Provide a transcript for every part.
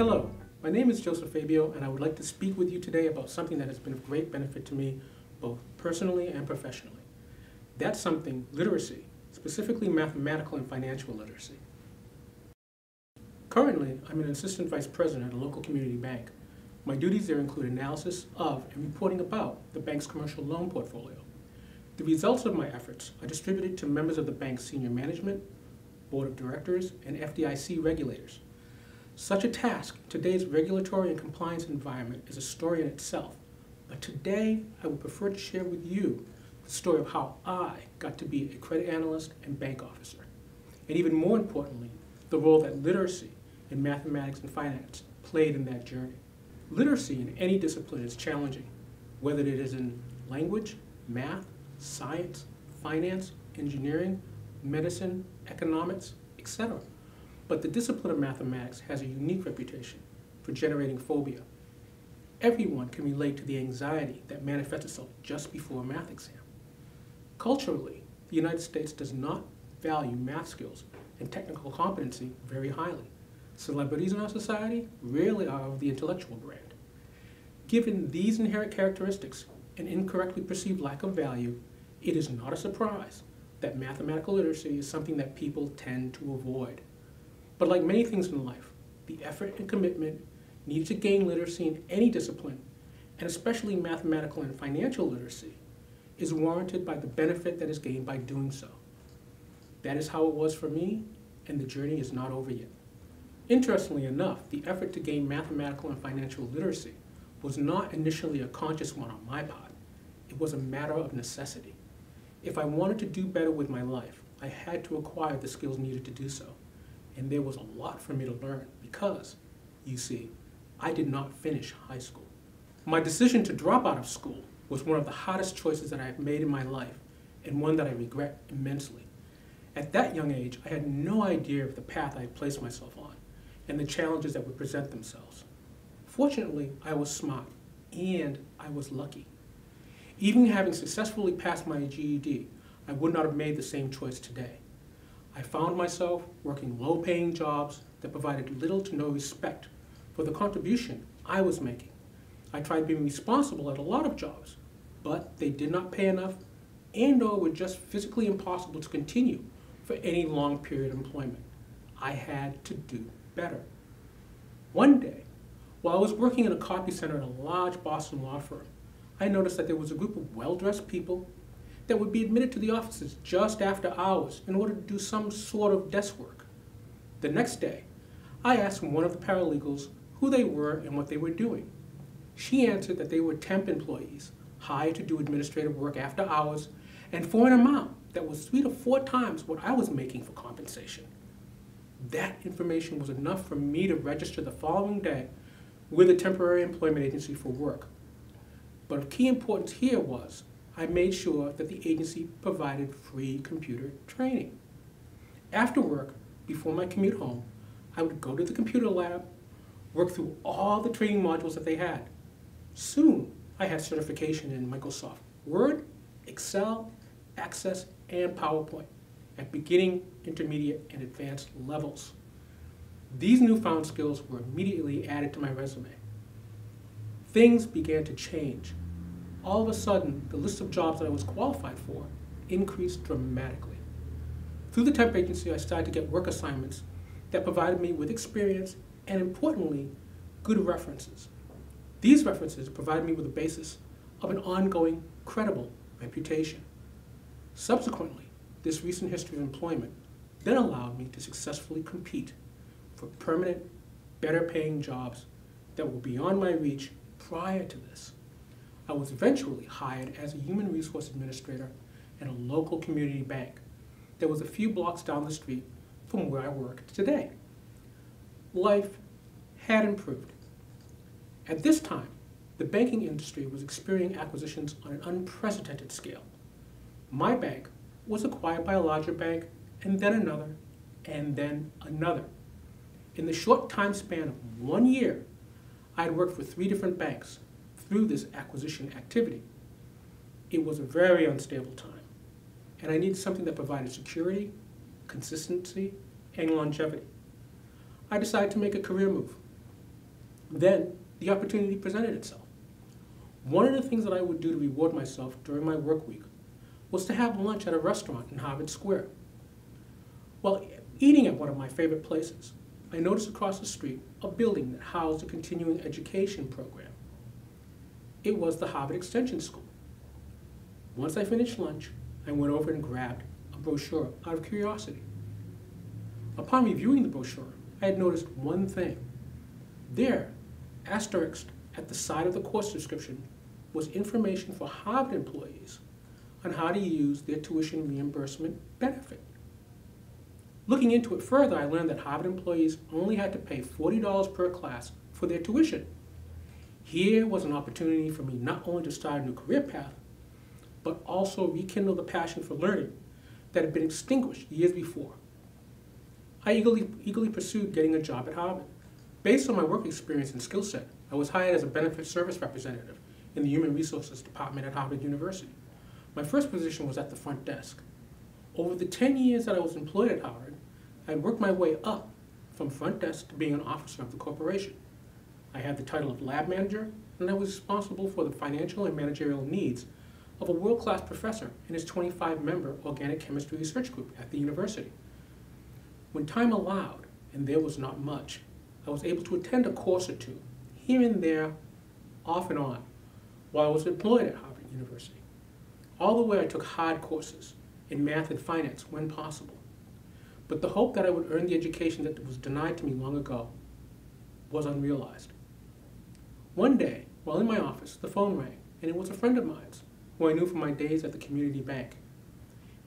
Hello, my name is Joseph Fabio, and I would like to speak with you today about something that has been of great benefit to me, both personally and professionally. That's something, literacy, specifically mathematical and financial literacy. Currently, I'm an assistant vice president at a local community bank. My duties there include analysis of and reporting about the bank's commercial loan portfolio. The results of my efforts are distributed to members of the bank's senior management, board of directors, and FDIC regulators. Such a task in today's regulatory and compliance environment is a story in itself, but today I would prefer to share with you the story of how I got to be a credit analyst and bank officer, and even more importantly, the role that literacy in mathematics and finance played in that journey. Literacy in any discipline is challenging, whether it is in language, math, science, finance, engineering, medicine, economics, etc. But the discipline of mathematics has a unique reputation for generating phobia. Everyone can relate to the anxiety that manifests itself just before a math exam. Culturally, the United States does not value math skills and technical competency very highly. Celebrities in our society rarely are of the intellectual brand. Given these inherent characteristics and incorrectly perceived lack of value, it is not a surprise that mathematical literacy is something that people tend to avoid. But like many things in life, the effort and commitment needed to gain literacy in any discipline, and especially mathematical and financial literacy, is warranted by the benefit that is gained by doing so. That is how it was for me, and the journey is not over yet. Interestingly enough, the effort to gain mathematical and financial literacy was not initially a conscious one on my part. It was a matter of necessity. If I wanted to do better with my life, I had to acquire the skills needed to do so. And there was a lot for me to learn because, you see, I did not finish high school. My decision to drop out of school was one of the hardest choices that I have made in my life, and one that I regret immensely. At that young age, I had no idea of the path I had placed myself on and the challenges that would present themselves. Fortunately, I was smart, and I was lucky. Even having successfully passed my GED, I would not have made the same choice today. I found myself working low-paying jobs that provided little to no respect for the contribution I was making. I tried being responsible at a lot of jobs, but they did not pay enough and/or were just physically impossible to continue for any long period of employment. I had to do better. One day, while I was working in a copy center at a large Boston law firm, I noticed that there was a group of well-dressed people that would be admitted to the offices just after hours in order to do some sort of desk work. The next day, I asked one of the paralegals who they were and what they were doing. She answered that they were temp employees, hired to do administrative work after hours, and for an amount that was 3 to 4 times what I was making for compensation. That information was enough for me to register the following day with a temporary employment agency for work. But of key importance here was I made sure that the agency provided free computer training. After work, before my commute home, I would go to the computer lab, work through all the training modules that they had. Soon, I had certification in Microsoft Word, Excel, Access, and PowerPoint at beginning, intermediate, and advanced levels. These newfound skills were immediately added to my resume. Things began to change. All of a sudden, the list of jobs that I was qualified for increased dramatically. Through the temp agency, I started to get work assignments that provided me with experience and, importantly, good references. These references provided me with a basis of an ongoing, credible reputation. Subsequently, this recent history of employment then allowed me to successfully compete for permanent, better-paying jobs that were beyond my reach prior to this. I was eventually hired as a human resource administrator at a local community bank that was a few blocks down the street from where I work today. Life had improved. At this time, the banking industry was experiencing acquisitions on an unprecedented scale. My bank was acquired by a larger bank, and then another, and then another. In the short time span of 1 year, I had worked for 3 different banks through this acquisition activity. It was a very unstable time, and I needed something that provided security, consistency, and longevity. I decided to make a career move. Then the opportunity presented itself. One of the things that I would do to reward myself during my work week was to have lunch at a restaurant in Harvard Square. While eating at one of my favorite places, I noticed across the street a building that housed a continuing education program. It was the Harvard Extension School. Once I finished lunch, I went over and grabbed a brochure out of curiosity. Upon reviewing the brochure, I had noticed one thing. There, asterisked at the side of the course description, was information for Harvard employees on how to use their tuition reimbursement benefit. Looking into it further, I learned that Harvard employees only had to pay $40 per class for their tuition. Here was an opportunity for me not only to start a new career path, but also rekindle the passion for learning that had been extinguished years before. I eagerly pursued getting a job at Harvard. Based on my work experience and skill set, I was hired as a benefit service representative in the Human Resources Department at Harvard University. My first position was at the front desk. Over the 10 years that I was employed at Harvard, I had worked my way up from front desk to being an officer of the corporation. I had the title of lab manager, and I was responsible for the financial and managerial needs of a world-class professor and his 25-member organic chemistry research group at the university. When time allowed, and there was not much, I was able to attend a course or two, here and there, off and on, while I was employed at Harvard University. All the way I took hard courses in math and finance when possible. But the hope that I would earn the education that was denied to me long ago was unrealized. One day, while in my office, the phone rang, and it was a friend of mine who I knew from my days at the community bank.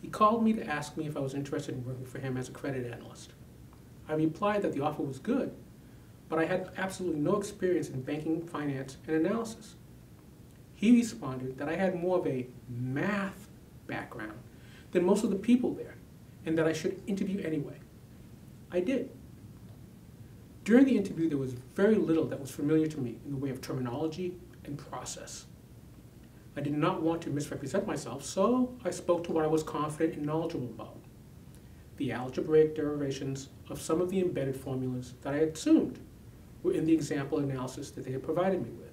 He called me to ask me if I was interested in working for him as a credit analyst. I replied that the offer was good, but I had absolutely no experience in banking, finance, and analysis. He responded that I had more of a math background than most of the people there, and that I should interview anyway. I did. During the interview, there was very little that was familiar to me in the way of terminology and process. I did not want to misrepresent myself, so I spoke to what I was confident and knowledgeable about. The algebraic derivations of some of the embedded formulas that I had assumed were in the example analysis that they had provided me with,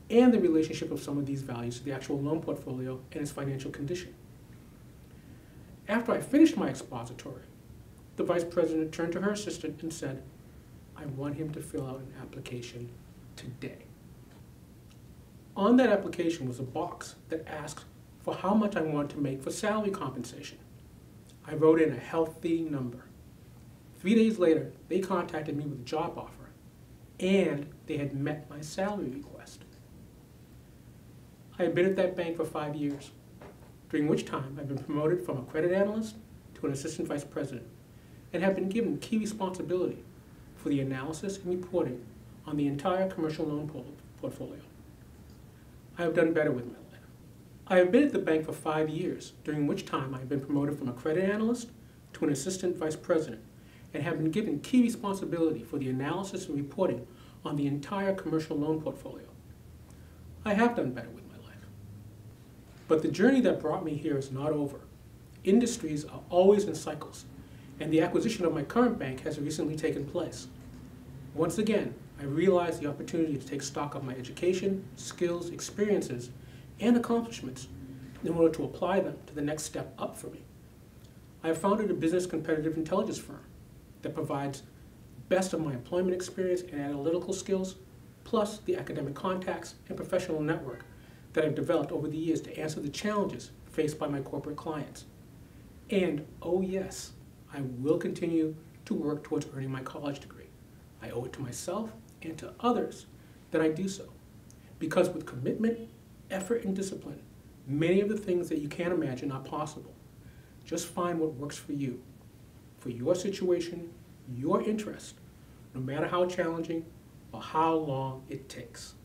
and the relationship of some of these values to the actual loan portfolio and its financial condition. After I finished my expository, the vice president turned to her assistant and said, "I want him to fill out an application today." On that application was a box that asked for how much I wanted to make for salary compensation. I wrote in a healthy number. 3 days later, they contacted me with a job offer, and they had met my salary request. I had been at that bank for 5 years, during which time I've been promoted from a credit analyst to an assistant vice president, and have been given key responsibility for the analysis and reporting on the entire commercial loan portfolio. I have done better with my life. I have been at the bank for 5 years, during which time I have been promoted from a credit analyst to an assistant vice president, and have been given key responsibility for the analysis and reporting on the entire commercial loan portfolio. I have done better with my life. But the journey that brought me here is not over. Industries are always in cycles, and the acquisition of my current bank has recently taken place. Once again, I realized the opportunity to take stock of my education, skills, experiences, and accomplishments in order to apply them to the next step up for me. I have founded a business competitive intelligence firm that provides the best of my employment experience and analytical skills, plus the academic contacts and professional network that I've developed over the years to answer the challenges faced by my corporate clients. And, oh yes, I will continue to work towards earning my college degree. I owe it to myself and to others that I do so. Because with commitment, effort, and discipline, many of the things that you can't imagine are possible. Just find what works for you, for your situation, your interest, no matter how challenging or how long it takes.